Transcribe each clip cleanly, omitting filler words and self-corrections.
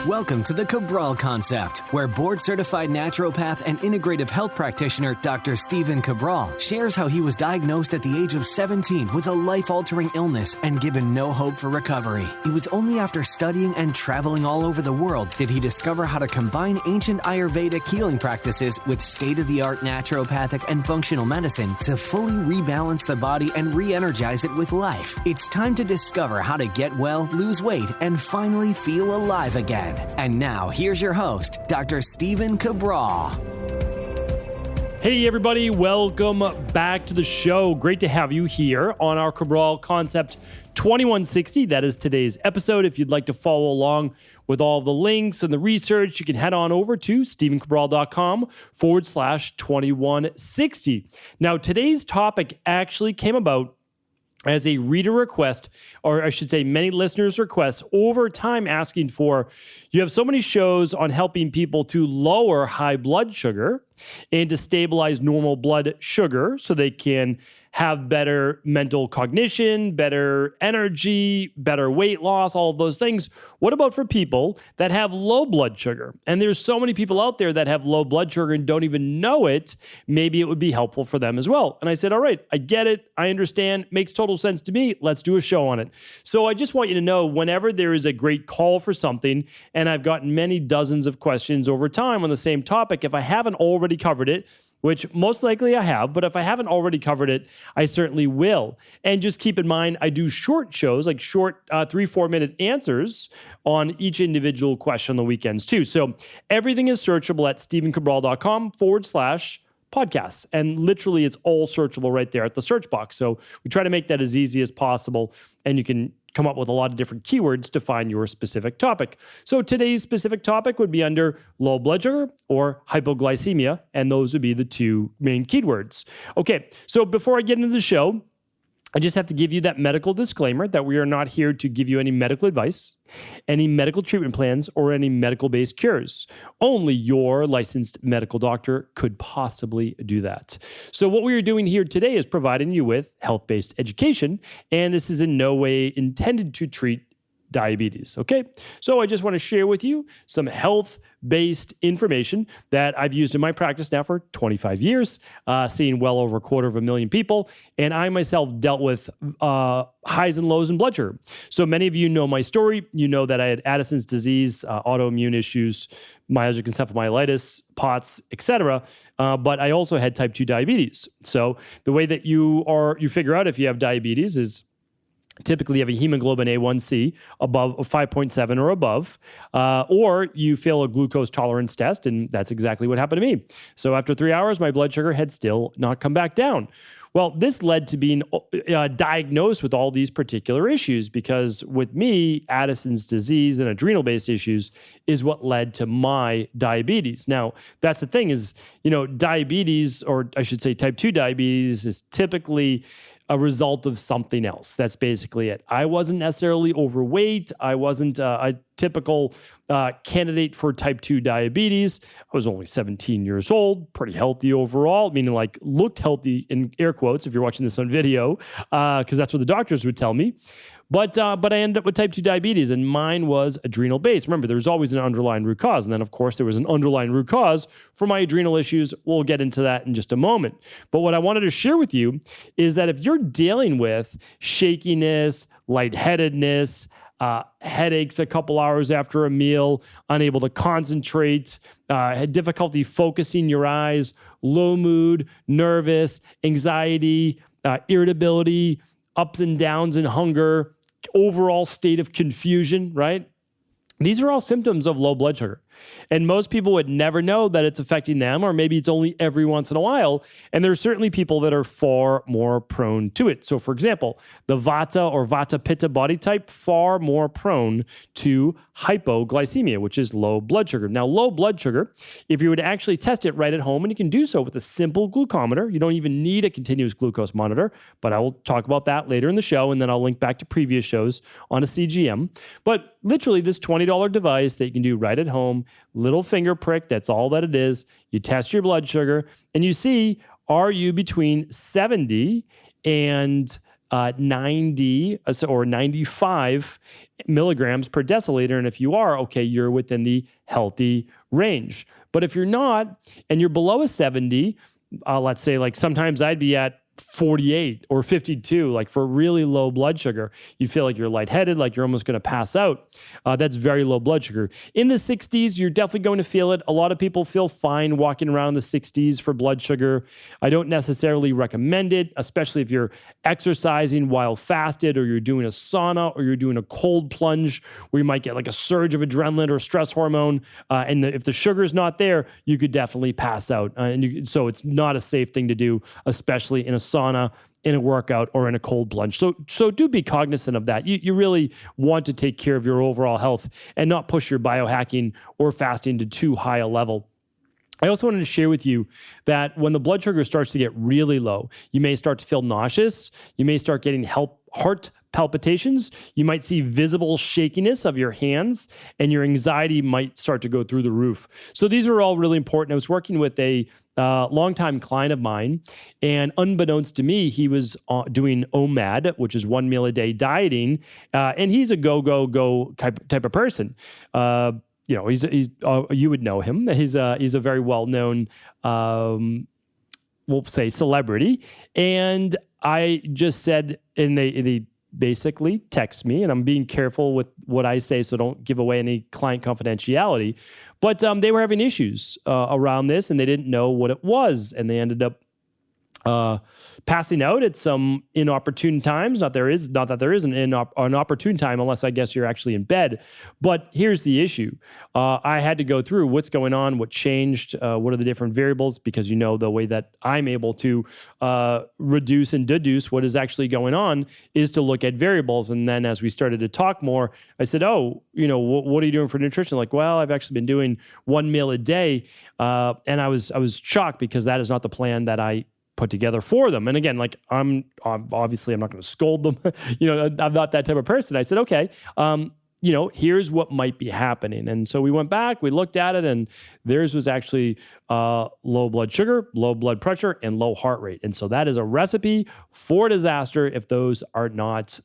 Welcome to the Cabral Concept, where board-certified naturopath and integrative health practitioner Dr. Stephen Cabral shares how he was diagnosed at the age of 17 with a life-altering illness and given no hope for recovery. It was only after studying and traveling all over the world did he discover how to combine ancient Ayurvedic healing practices with state-of-the-art naturopathic and functional medicine to fully rebalance the body and re-energize it with life. It's time to discover how to get well, lose weight, and finally feel alive again. And now, here's your host, Dr. Stephen Cabral. Hey everybody, welcome back to the show. Great to have you here on our Cabral Concept 2160. That is today's episode. If you'd like to follow along with all of the links and the research, you can head on over to stephencabral.com/2160. Now, today's topic actually came about as a reader request, or I should say many listeners' requests over time asking for, you have so many shows on helping people to lower high blood sugar and to stabilize normal blood sugar so they can have better mental cognition, better energy, better weight loss, all of those things. What about for people that have low blood sugar? And there's so many people out there that have low blood sugar and don't even know it. Maybe it would be helpful for them as well. And I said, all right, I get it. I understand. Makes total sense to me. Let's do a show on it. So I just want you to know, whenever there is a great call for something, and I've gotten many dozens of questions over time on the same topic, if I haven't already covered it, which most likely I have, but if I haven't already covered it, I certainly will. And just keep in mind, I do short shows, like short 3-4 minute answers on each individual question on the weekends too. So everything is searchable at stephencabral.com/podcasts. And literally it's all searchable right there at the search box. So we try to make that as easy as possible, and you can come up with a lot of different keywords to find your specific topic. So today's specific topic would be under low blood sugar or hypoglycemia, and those would be the two main keywords. Okay, so before I get into the show, I just have to give you that medical disclaimer that we are not here to give you any medical advice, any medical treatment plans, or any medical-based cures. Only your licensed medical doctor could possibly do that. So what we are doing here today is providing you with health-based education, and this is in no way intended to treat diabetes, okay? So I just want to share with you some health-based information that I've used in my practice now for 25 years, seeing well over 250,000 people, and I myself dealt with highs and lows in blood sugar. So many of you know my story. You know that I had Addison's disease, autoimmune issues, myalgic encephalomyelitis, POTS, etc. But I also had type 2 diabetes. So the way that you figure out if you have diabetes is typically you have a hemoglobin A1C above 5.7 or above, or you fail a glucose tolerance test, and that's exactly what happened to me. So after 3 hours, my blood sugar had still not come back down. Well, this led to being diagnosed with all these particular issues, because with me, Addison's disease and adrenal-based issues is what led to my diabetes. Now, that's the thing is, diabetes, or I should say type 2 diabetes, is typically a result of something else. That's basically it. I wasn't necessarily overweight. I wasn't a typical candidate for type 2 diabetes. I was only 17 years old, pretty healthy overall, meaning like looked healthy in air quotes if you're watching this on video, because that's what the doctors would tell me. But I ended up with type 2 diabetes, and mine was adrenal based. Remember, there's always an underlying root cause. And then, of course, there was an underlying root cause for my adrenal issues. We'll get into that in just a moment. But what I wanted to share with you is that if you're dealing with shakiness, lightheadedness, headaches a couple hours after a meal, unable to concentrate, had difficulty focusing your eyes, low mood, nervous, anxiety, irritability, ups and downs in hunger, overall state of confusion, right? These are all symptoms of low blood sugar. And most people would never know that it's affecting them, or maybe it's only every once in a while. And there's certainly people that are far more prone to it. So for example, the Vata or Vata Pitta body type, far more prone to hypoglycemia, which is low blood sugar. Now, low blood sugar, if you would actually test it right at home, and you can do so with a simple glucometer, you don't even need a continuous glucose monitor, but I will talk about that later in the show, and then I'll link back to previous shows on a CGM. But literally this $20 device that you can do right at home, little finger prick, that's all that it is. You test your blood sugar and you see, are you between 70 and 90 or 95 milligrams per deciliter. And if you are, okay, you're within the healthy range. But if you're not, and you're below a 70, let's say like sometimes I'd be at 48 or 52, like for really low blood sugar, you feel like you're lightheaded, like you're almost going to pass out. That's very low blood sugar. In the 60s, you're definitely going to feel it. A lot of people feel fine walking around in the 60s for blood sugar. I don't necessarily recommend it, especially if you're exercising while fasted, or you're doing a sauna, or you're doing a cold plunge where you might get like a surge of adrenaline or stress hormone. If the sugar is not there, you could definitely pass out. So it's not a safe thing to do, especially in a sauna, in a workout, or in a cold plunge. So do be cognizant of that. You really want to take care of your overall health and not push your biohacking or fasting to too high a level. I also wanted to share with you that when the blood sugar starts to get really low, you may start to feel nauseous. You may start getting heart palpitations. You might see visible shakiness of your hands, and your anxiety might start to go through the roof. So these are all really important. I was working with a longtime client of mine, and unbeknownst to me, he was doing OMAD, which is 1 meal a day dieting, and he's a go type of person. He's you would know him. He's a very well-known, we'll say, celebrity. And I just said, and they basically text me, and I'm being careful with what I say, so don't give away any client confidentiality. But they were having issues around this, and they didn't know what it was, and they ended up passing out at some inopportune times. Not that there is an opportune time, unless I guess you're actually in bed. But here's the issue. I had to go through what's going on, what changed, what are the different variables, because the way that I'm able to reduce and deduce what is actually going on is to look at variables. And then as we started to talk more, I said, what are you doing for nutrition? Like, well, I've actually been doing 1 meal a day. And I was shocked, because that is not the plan that I put together for them. And again, like I'm obviously I'm not going to scold them. I'm not that type of person. I said, okay, here's what might be happening. And so we went back, we looked at it, and theirs was actually low blood sugar, low blood pressure, and low heart rate. And so that is a recipe for disaster if those are not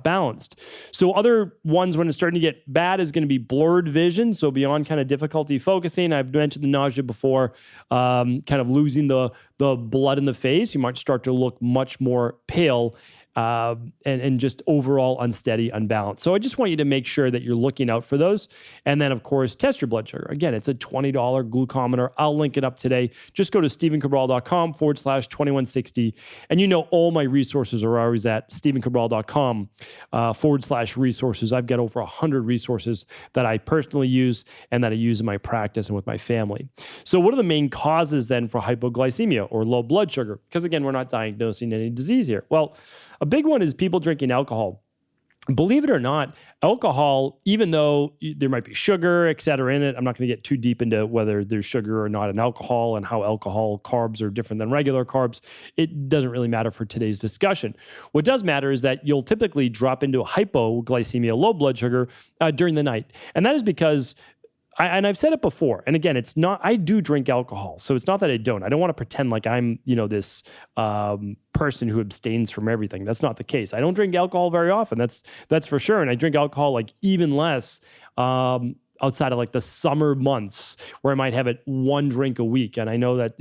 balanced. So other ones when it's starting to get bad is going to be blurred vision. So beyond kind of difficulty focusing, I've mentioned the nausea before, kind of losing the blood in the face. You might start to look much more pale, and just overall unsteady, unbalanced. So I just want you to make sure that you're looking out for those. And then, of course, test your blood sugar. Again, it's a $20 glucometer. I'll link it up today. Just go to stephencabral.com/2160. And all my resources are always at stephencabral.com /resources. I've got over 100 resources that I personally use and that I use in my practice and with my family. So what are the main causes then for hypoglycemia or low blood sugar? Because again, we're not diagnosing any disease here. Well, a big one is people drinking alcohol. Believe it or not, alcohol, even though there might be sugar, et cetera, in it, I'm not going to get too deep into whether there's sugar or not in alcohol and how alcohol carbs are different than regular carbs. It doesn't really matter for today's discussion. What does matter is that you'll typically drop into a hypoglycemia, low blood sugar, during the night. And that is because I've said it before, and again, it's not, I do drink alcohol, so it's not that I don't. I don't want to pretend like I'm, this person who abstains from everything. That's not the case. I don't drink alcohol very often. That's for sure. And I drink alcohol like even less outside of like the summer months where I might have it one drink a week. And I know that,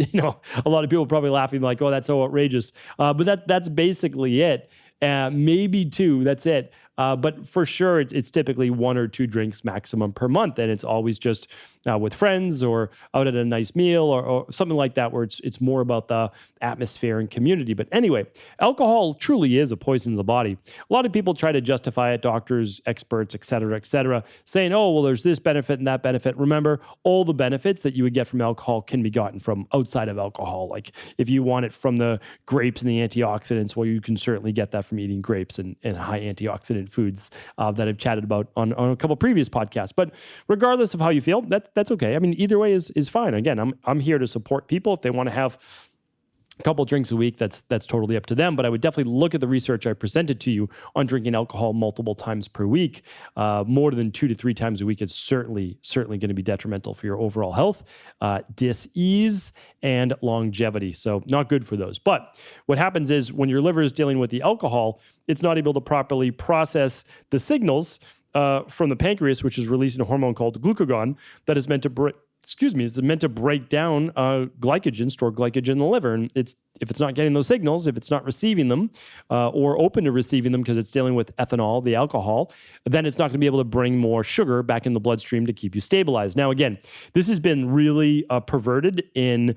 a lot of people are probably laughing like, oh, that's so outrageous. But that's basically it. Maybe two, that's it. But for sure, it's typically 1 or 2 drinks maximum per month. And it's always just with friends or out at a nice meal or something like that, where it's more about the atmosphere and community. But anyway, alcohol truly is a poison to the body. A lot of people try to justify it, doctors, experts, et cetera, saying, oh, well, there's this benefit and that benefit. Remember, all the benefits that you would get from alcohol can be gotten from outside of alcohol. Like if you want it from the grapes and the antioxidants, well, you can certainly get that from eating grapes and high antioxidant foods that I've chatted about on a couple previous podcasts. But regardless of how you feel, that's okay. I mean, either way is fine. Again, I'm here to support people if they want to have a couple drinks a week, that's totally up to them. But I would definitely look at the research I presented to you on drinking alcohol multiple times per week. More than 2 to 3 times a week is certainly going to be detrimental for your overall health, dis-ease, and longevity. So not good for those. But what happens is when your liver is dealing with the alcohol, it's not able to properly process the signals from the pancreas, which is releasing a hormone called glucagon that is meant to it's meant to break down glycogen, stored glycogen in the liver. And if it's not getting those signals, if it's not receiving them or open to receiving them because it's dealing with ethanol, the alcohol, then it's not going to be able to bring more sugar back in the bloodstream to keep you stabilized. Now, again, this has been really perverted in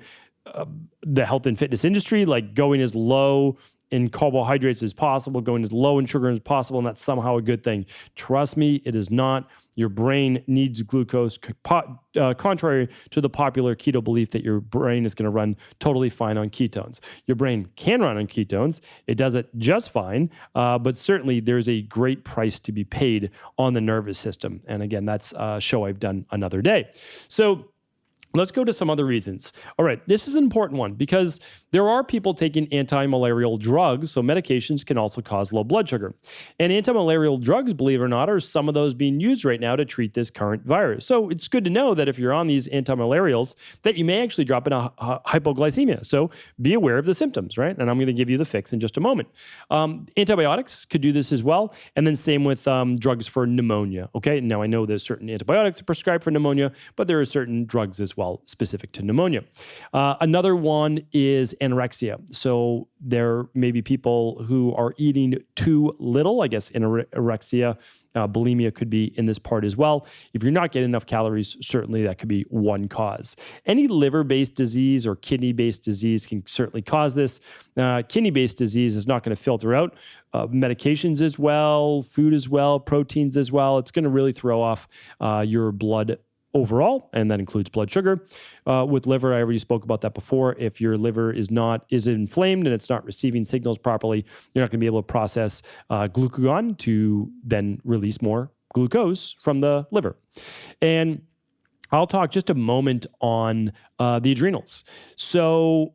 the health and fitness industry, like going as low in carbohydrates as possible, going as low in sugar as possible, and that's somehow a good thing. Trust me, it is not. Your brain needs glucose, contrary to the popular keto belief that your brain is going to run totally fine on ketones. Your brain can run on ketones. It does it just fine, but certainly there's a great price to be paid on the nervous system. And again, that's a show I've done another day. So let's go to some other reasons. All right, this is an important one because there are people taking anti-malarial drugs, so medications can also cause low blood sugar. And anti-malarial drugs, believe it or not, are some of those being used right now to treat this current virus. So it's good to know that if you're on these anti-malarials, that you may actually drop in a hypoglycemia. So be aware of the symptoms, right? And I'm going to give you the fix in just a moment. Antibiotics could do this as well. And then same with drugs for pneumonia, okay? Now, I know there's certain antibiotics prescribed for pneumonia, but there are certain drugs as well specific to pneumonia. Another one is anorexia. So there may be people who are eating too little. I guess anorexia, bulimia could be in this part as well. If you're not getting enough calories, certainly that could be one cause. Any liver-based disease or kidney-based disease can certainly cause this. Kidney-based disease is not going to filter out medications as well, food as well, proteins as well. It's going to really throw off your blood overall, and that includes blood sugar. With liver, I already spoke about that before. If your liver is inflamed and it's not receiving signals properly, you're not going to be able to process glucagon to then release more glucose from the liver. And I'll talk just a moment on the adrenals. So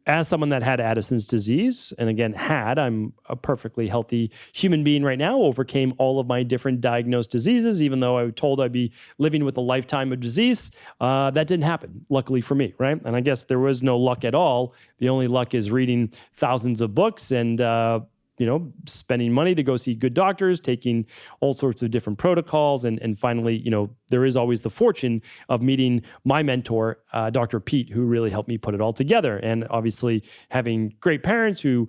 as someone that had Addison's disease, and again, I'm a perfectly healthy human being right now, overcame all of my different diagnosed diseases, even though I was told I'd be living with a lifetime of disease. That didn't happen, luckily for me, right? And I guess there was no luck at all. The only luck is reading thousands of books and spending money to go see good doctors, taking all sorts of different protocols. And finally, there is always the fortune of meeting my mentor, Dr. Pete, who really helped me put it all together. And obviously having great parents who,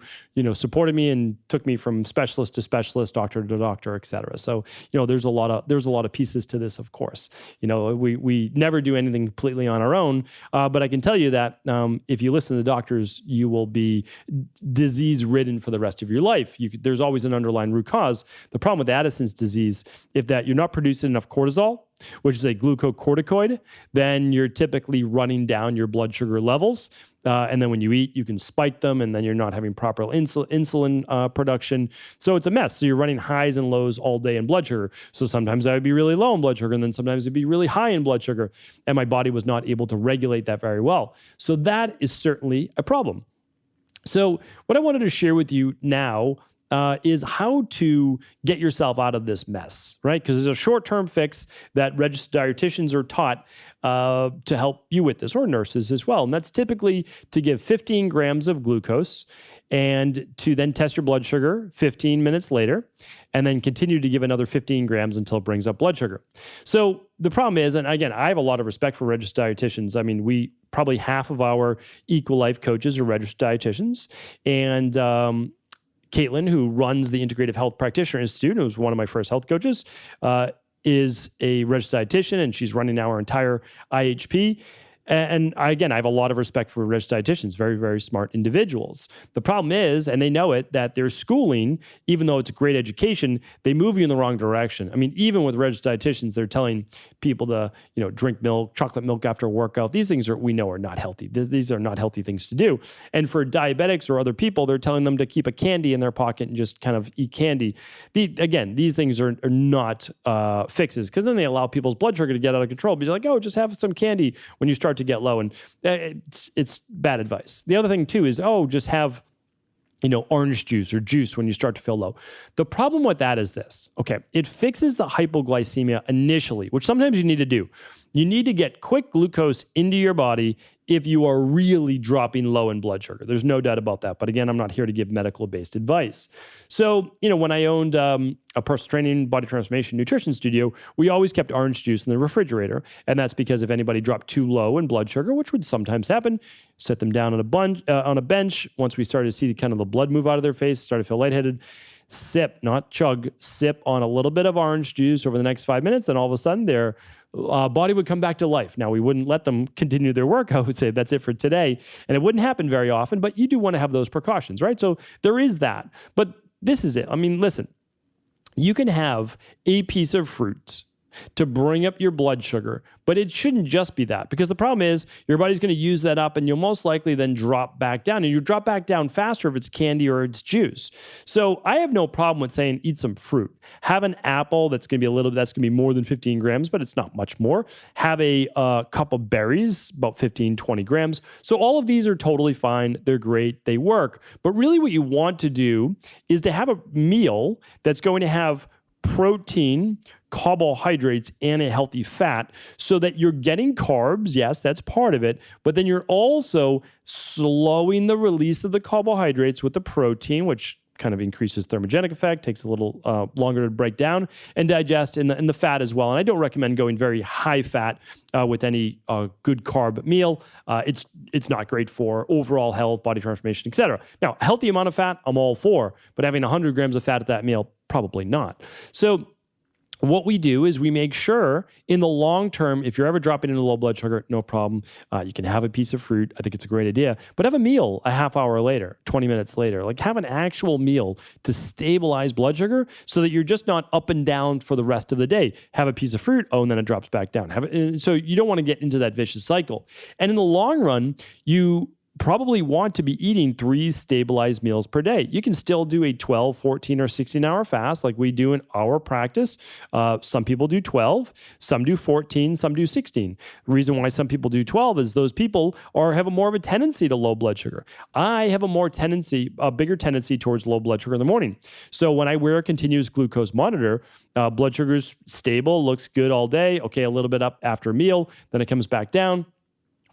supported me and took me from specialist to specialist, doctor to doctor, et cetera. So, there's a lot of pieces to this, of course. We never do anything completely on our own. But I can tell you that if you listen to doctors, you will be disease ridden for the rest of your life. There's always an underlying root cause. The problem with Addison's disease is that you're not producing enough cortisol, which is a glucocorticoid, then you're typically running down your blood sugar levels. And then when you eat, you can spike them, and then you're not having proper insulin production. So it's a mess. So you're running highs and lows all day in blood sugar. So sometimes I would be really low in blood sugar, and then sometimes it'd be really high in blood sugar. And my body was not able to regulate that very well. So that is certainly a problem. So what I wanted to share with you now is how to get yourself out of this mess, right? Because there's a short-term fix that registered dietitians are taught to help you with this, or nurses as well. And that's typically to give 15 grams of glucose and to then test your blood sugar 15 minutes later, and then continue to give another 15 grams until it brings up blood sugar. So the problem is, and again, I have a lot of respect for registered dietitians. I mean, probably half of our Equal Life coaches are registered dietitians. And Caitlin, who runs the Integrative Health Practitioner Institute, who's one of my first health coaches, is a registered dietitian, and she's running our entire IHP. And I have a lot of respect for registered dietitians, very, very smart individuals. The problem is, and they know it, that their schooling, even though it's a great education, they move you in the wrong direction. I mean, even with registered dietitians, they're telling people to, drink milk, chocolate milk after a workout. These things we know are not healthy. These are not healthy things to do. And for diabetics or other people, they're telling them to keep a candy in their pocket and just kind of eat candy. These things are not fixes, because then they allow people's blood sugar to get out of control. Be like, oh, just have some candy when you start to to get low, and it's bad advice. The other thing too is, just have orange juice or juice when you start to feel low. The problem with that is this. Okay, it fixes the hypoglycemia initially, which sometimes you need to do. You need to get quick glucose into your body if you are really dropping low in blood sugar. There's no doubt about that. But again, I'm not here to give medical-based advice. So, when I owned a personal training, body transformation, nutrition studio, we always kept orange juice in the refrigerator. And that's because if anybody dropped too low in blood sugar, which would sometimes happen, set them down on a bench. Once we started to see kind of the blood move out of their face, started to feel lightheaded, sip, not chug, sip on a little bit of orange juice over the next 5 minutes, and all of a sudden their body would come back to life. Now, we wouldn't let them continue their work. I would say that's it for today. And it wouldn't happen very often, but you do want to have those precautions, right? So there is that. But this is it. I mean, listen, you can have a piece of fruit to bring up your blood sugar, but it shouldn't just be that, because the problem is your body's going to use that up and you'll most likely then drop back down, and you drop back down faster if it's candy or it's juice. So I have no problem with saying eat some fruit. Have an apple that's going to be more than 15 grams, but it's not much more. Have a cup of berries, about 15, 20 grams. So all of these are totally fine. They're great. They work. But really what you want to do is to have a meal that's going to have protein, carbohydrates, and a healthy fat, so that you're getting carbs. Yes, that's part of it. But then you're also slowing the release of the carbohydrates with the protein, which kind of increases thermogenic effect, takes a little longer to break down and digest, in the fat as well. And I don't recommend going very high fat with any good carb meal. It's not great for overall health, body transformation, etc. Now, a healthy amount of fat, I'm all for, but having 100 grams of fat at that meal, probably not. So what we do is we make sure in the long term, if you're ever dropping into low blood sugar, no problem. You can have a piece of fruit. I think it's a great idea. But have a meal a half hour later, 20 minutes later. Like, have an actual meal to stabilize blood sugar so that you're just not up and down for the rest of the day. Have a piece of fruit, and then it drops back down. So you don't want to get into that vicious cycle. And in the long run, you probably want to be eating 3 stabilized meals per day. You can still do a 12, 14, or 16-hour fast like we do in our practice. Some people do 12, some do 14, some do 16. The reason why some people do 12 is those people have more of a tendency to low blood sugar. I have a bigger tendency towards low blood sugar in the morning. So when I wear a continuous glucose monitor, blood sugar's stable, looks good all day. Okay, a little bit up after a meal, then it comes back down.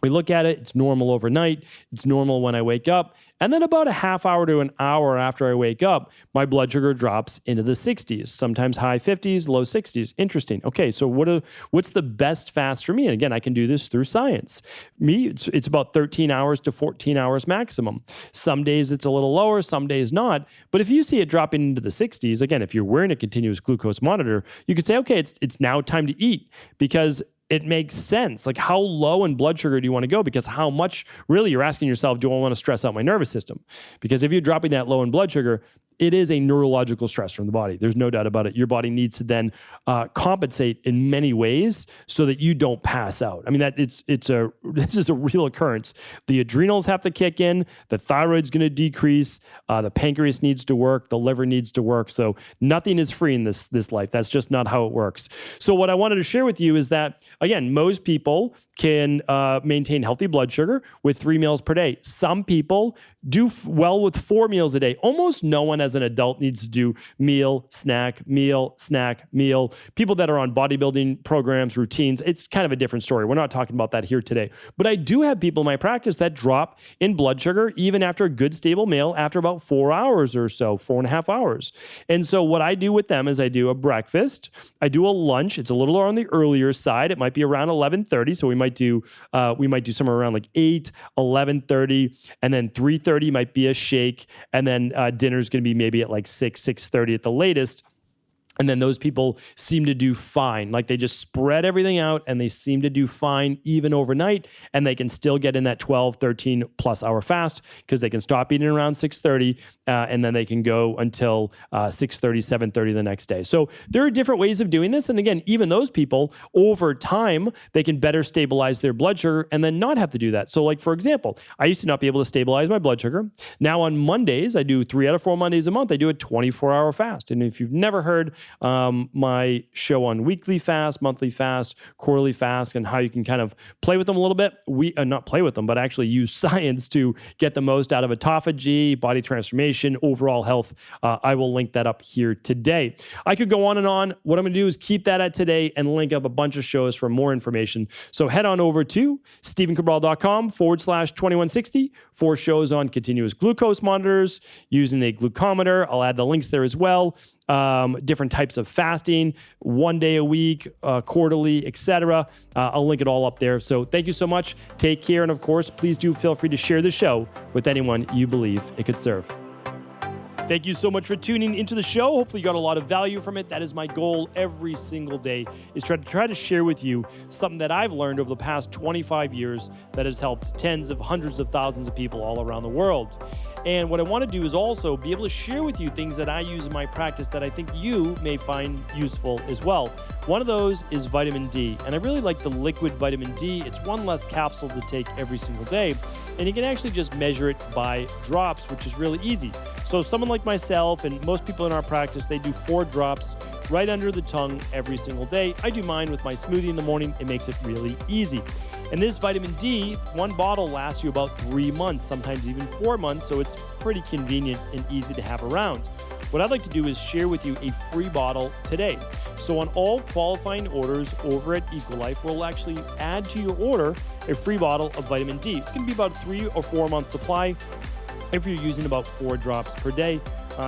We look at it, it's normal overnight, it's normal when I wake up, and then about a half hour to an hour after I wake up, my blood sugar drops into the 60s, sometimes high 50s, low 60s. Interesting. Okay, so what's the best fast for me? And again, I can do this through science. It's about 13 hours to 14 hours maximum. Some days it's a little lower, some days not. But if you see it dropping into the 60s, again, if you're wearing a continuous glucose monitor, you could say, okay, it's now time to eat, because it makes sense. Like, how low in blood sugar do you want to go? Because how much, really, you're asking yourself, do I want to stress out my nervous system? Because if you're dropping that low in blood sugar, it is a neurological stressor in the body. There's no doubt about it. Your body needs to then compensate in many ways so that you don't pass out. I mean, this is a real occurrence. The adrenals have to kick in. The thyroid's going to decrease. The pancreas needs to work. The liver needs to work. So nothing is free in this life. That's just not how it works. So what I wanted to share with you is that, again, most people can maintain healthy blood sugar with 3 meals per day. Some people do well with 4 meals a day. Almost no one as an adult needs to do meal, snack, meal, snack, meal. People that are on bodybuilding programs, routines, it's kind of a different story. We're not talking about that here today. But I do have people in my practice that drop in blood sugar even after a good stable meal after about 4 hours or so, 4.5 hours. And so what I do with them is I do a breakfast, I do a lunch. It's a little on the earlier side. It might be around 11:30. So we might do somewhere around like 8, 11:30, and then 3:30 might be a shake, and then dinner's going to be maybe at like 6:30 at the latest. And then those people seem to do fine. Like, they just spread everything out and they seem to do fine even overnight. And they can still get in that 12, 13 plus hour fast because they can stop eating around 6:30 and then they can go until 6:30, 7:30 the next day. So there are different ways of doing this. And again, even those people over time, they can better stabilize their blood sugar and then not have to do that. So like, for example, I used to not be able to stabilize my blood sugar. Now on Mondays, I do 3 out of 4 Mondays a month. I do a 24-hour fast. And if you've never heard my show on weekly fast, monthly fast, quarterly fast, and how you can kind of play with them a little bit. Not play with them, but actually use science to get the most out of autophagy, body transformation, overall health. I will link that up here today. I could go on and on. What I'm going to do is keep that at today and link up a bunch of shows for more information. So head on over to stevencabral.com/2160 for shows on continuous glucose monitors, using a glucometer. I'll add the links there as well. Different types of fasting, 1 day a week, quarterly, etc. I'll link it all up there. So thank you so much. Take care. And of course, please do feel free to share the show with anyone you believe it could serve. Thank you so much for tuning into the show. Hopefully you got a lot of value from it. That is my goal every single day, is try to share with you something that I've learned over the past 25 years that has helped tens of hundreds of thousands of people all around the world. And what I want to do is also be able to share with you things that I use in my practice that I think you may find useful as well. One of those is vitamin D. And I really like the liquid vitamin D. It's one less capsule to take every single day. And you can actually just measure it by drops, which is really easy. So someone like myself and most people in our practice, they do 4 drops right under the tongue every single day. I do mine with my smoothie in the morning. It makes it really easy. And this vitamin D, one bottle lasts you about 3 months, sometimes even 4 months, so it's pretty convenient and easy to have around. What I'd like to do is share with you a free bottle today. So on all qualifying orders over at Equilife, we'll actually add to your order a free bottle of vitamin D. It's going to be about 3 or 4 month supply if you're using about 4 drops per day.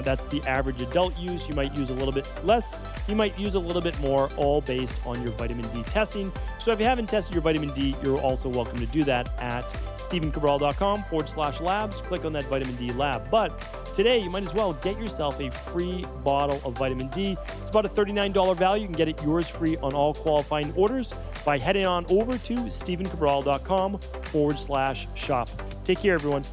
That's the average adult use. You might use a little bit less. You might use a little bit more, all based on your vitamin D testing. So if you haven't tested your vitamin D, you're also welcome to do that at stevencabral.com/labs. Click on that vitamin D lab. But today, you might as well get yourself a free bottle of vitamin D. It's about a $39 value. You can get it yours free on all qualifying orders by heading on over to stevencabral.com/shop. Take care, everyone.